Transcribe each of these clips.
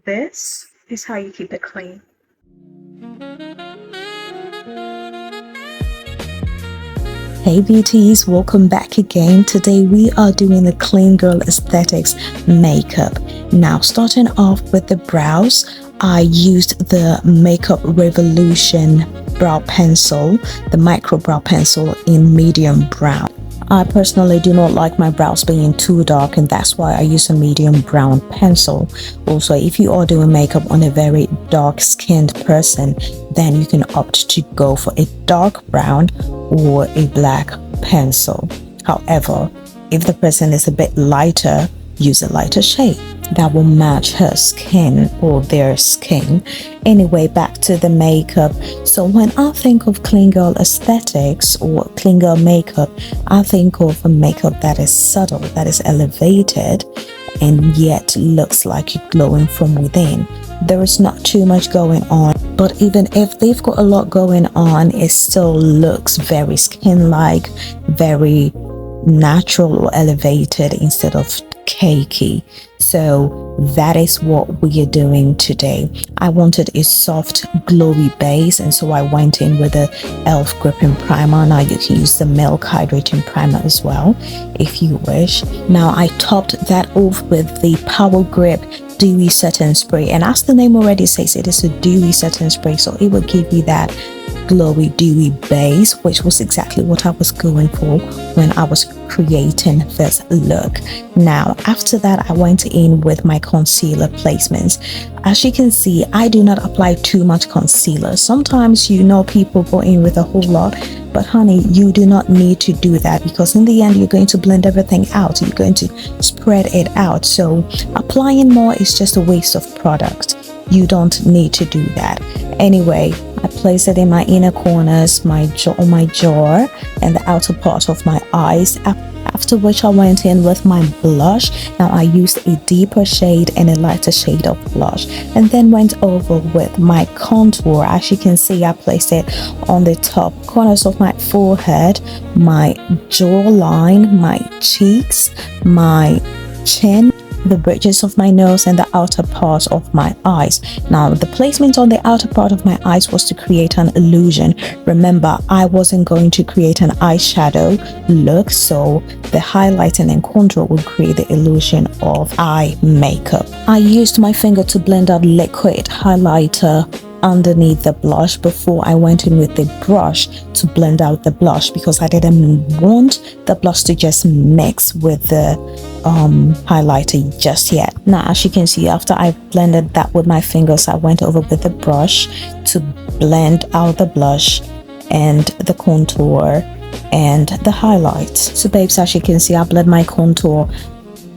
this is how you keep it clean. Hey beauties, welcome back again. Today we are doing the clean girl aesthetics makeup. Now starting off with the brows, I used the Makeup Revolution brow pencil, the micro brow pencil in medium brown. I personally do not like my brows being too dark, and that's why I use a medium brown pencil. Also, if you are doing makeup on a very dark skinned person, then you can opt to go for a dark brown or a black pencil. However, if the person is a bit lighter, use a lighter shade that will match her skin or their skin. Anyway, back to the makeup. So when I think of clean girl aesthetics or clean girl makeup, I think of a makeup that is subtle, that is elevated, and yet looks like you're glowing from within. There is not too much going on, but even if they've got a lot going on, it still looks very skin-like, very natural or elevated instead of cakey. So that is what we are doing today. I wanted a soft glowy base, and so I went in with the e.l.f. gripping primer. Now you can use the milk hydrating primer as well if you wish. Now I topped that off with the Power Grip dewy setting spray, and as the name already says, it is a dewy setting spray, so it will give you that glowy dewy base, which was exactly what I was going for when I was creating this look. Now after that, I went in with my concealer placements. As you can see, I do not apply too much concealer. Sometimes people go in with a whole lot, but honey, you do not need to do that, because in the end you're going to blend everything out, you're going to spread it out. So applying more is just a waste of product. You don't need to do that. Anyway, I place it in my inner corners, my jaw, and the outer part of my eyes. After which I went in with my blush. Now I used a deeper shade and a lighter shade of blush, and then went over with my contour. As you can see, I placed it on the top corners of my forehead, my jawline, my cheeks, my chin, the bridges of my nose, and the outer part of my eyes. Now the placement on the outer part of my eyes was to create an illusion. Remember, I wasn't going to create an eyeshadow look, so the highlighting and contour would create the illusion of eye makeup. I used my finger to blend out liquid highlighter underneath the blush before I went in with the brush to blend out the blush, because I didn't want the blush to just mix with the highlighter just yet. Now as you can see, after I blended that with my fingers, I went over with the brush to blend out the blush and the contour and the highlights. So babes, as you can see, I blend my contour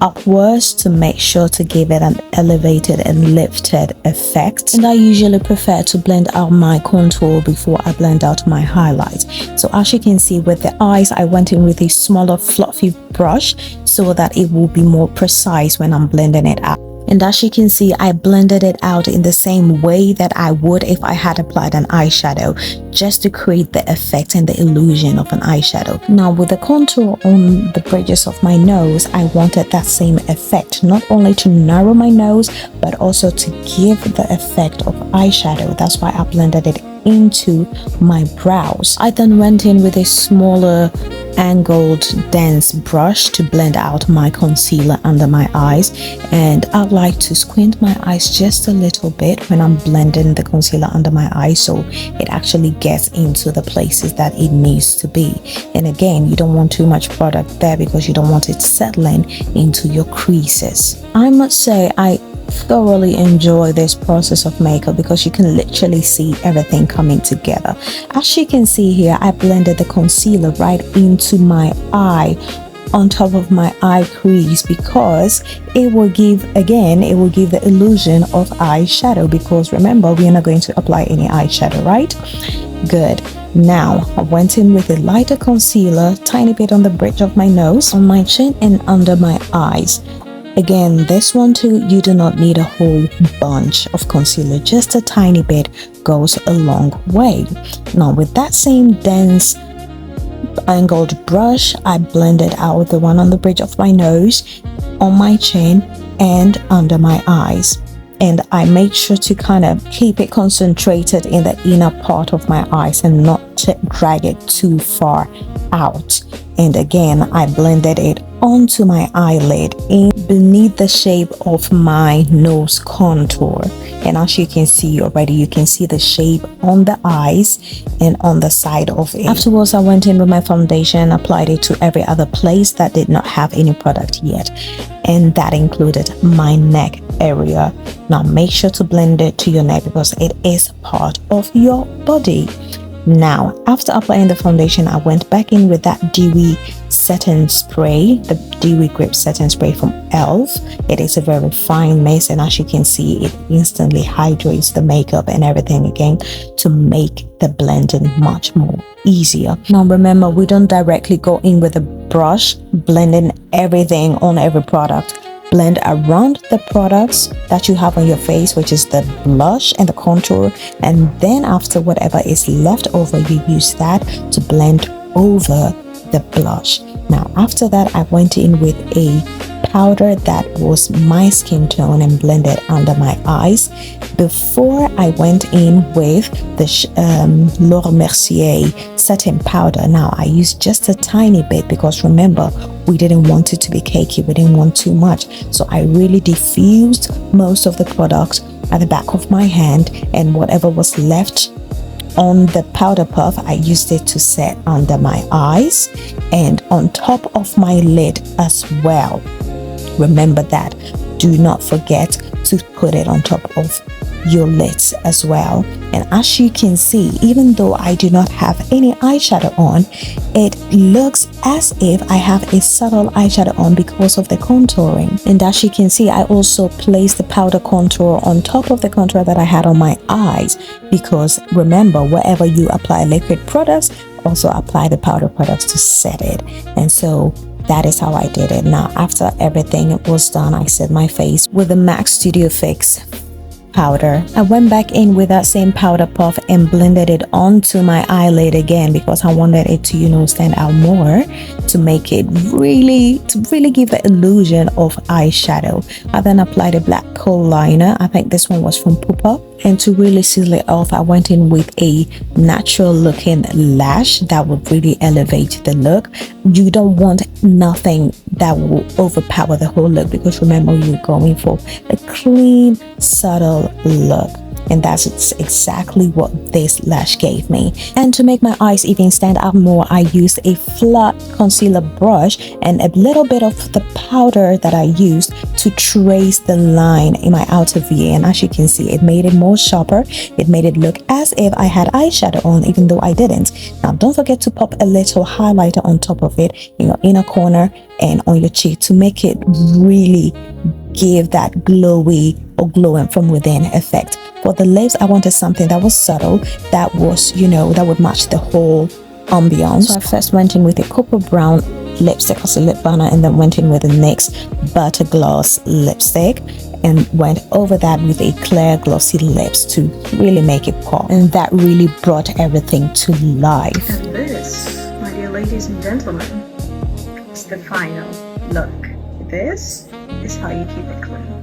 upwards to make sure to give it an elevated and lifted effect, and I usually prefer to blend out my contour before I blend out my highlights. So as you can see, with the eyes, I went in with a smaller fluffy brush so that it will be more precise when I'm blending it out. And as you can see, I blended it out in the same way that I would if I had applied an eyeshadow, just to create the effect and the illusion of an eyeshadow. Now with the contour on the bridges of my nose, I wanted that same effect, not only to narrow my nose, but also to give the effect of eyeshadow. That's why I blended it into my brows. I then went in with a smaller angled dense brush to blend out my concealer under my eyes, and I like to squint my eyes just a little bit when I'm blending the concealer under my eyes, so it actually gets into the places that it needs to be. And again, you don't want too much product there because you don't want it settling into your creases. I must say, I thoroughly enjoy this process of makeup because you can literally see everything coming together. As you can see here, I blended the concealer right into my eye, on top of my eye crease, because it will give the illusion of eyeshadow, because remember, we are not going to apply any eyeshadow, right? Good. Now I went in with a lighter concealer, tiny bit on the bridge of my nose, on my chin, and under my eyes. Again, this one too, you do not need a whole bunch of concealer, just a tiny bit goes a long way. Now with that same dense angled brush, I blended out the one on the bridge of my nose, on my chin, and under my eyes. and I made sure to kind of keep it concentrated in the inner part of my eyes and not drag it too far out. And again, I blended it onto my eyelid in beneath the shape of my nose contour. And as you can see already, you can see the shape on the eyes and on the side of it. Afterwards, I went in with my foundation, applied it to every other place that did not have any product yet, and that included my neck area. Now make sure to blend it to your neck because it is part of your body. Now, after applying the foundation, I went back in with that dewy setting spray, the dewy grip setting spray from e.l.f. It is a very fine mist, and as you can see, it instantly hydrates the makeup and everything again to make the blending much more easier. Now remember, we don't directly go in with a brush blending everything on every product. Blend around the products that you have on your face, which is the blush and the contour, and then after whatever is left over, you use that to blend over the blush. Now after that, I went in with a powder that was my skin tone and blended under my eyes before I went in with the Laura Mercier setting powder. Now I used just a tiny bit because remember, we didn't want it to be cakey, we didn't want too much, so I really diffused most of the product at the back of my hand, and whatever was left on the powder puff, I used it to set under my eyes and on top of my lid as well. Remember that. Do not forget to put it on top of your lids as well. And as you can see, even though I do not have any eyeshadow on, it looks as if I have a subtle eyeshadow on because of the contouring. And as you can see, I also placed the powder contour on top of the contour that I had on my eyes, because remember, wherever you apply liquid products, also apply the powder products to set it. And so that is how I did it. Now after everything was done, I set my face with the MAC Studio Fix powder. I went back in with that same powder puff and blended it onto my eyelid again because I wanted it to, stand out more, to make it really give the illusion of eyeshadow. I then applied a black kohl liner. I think this one was from Pupa. And to really seal it off, I went in with a natural looking lash that would really elevate the look. You don't want nothing that will overpower the whole look, because remember, you're going for a clean, subtle look. And that's exactly what this lash gave me. And to make my eyes even stand out more, I used a flat concealer brush and a little bit of the powder that I used to trace the line in my outer V. And as you can see, it made it more sharper. It made it look as if I had eyeshadow on, even though I didn't. Now don't forget to pop a little highlighter on top of it in your inner corner and on your cheek to make it really give that glowy or glowing from within effect. For the lips, I wanted something that was subtle, that was, that would match the whole ambiance. So I first went in with a copper brown lipstick as a lip liner, and then went in with the NYX Butter Gloss lipstick and went over that with a clear glossy lips to really make it pop. And that really brought everything to life. And this, my dear ladies and gentlemen, is the final look. This is how you keep it clean.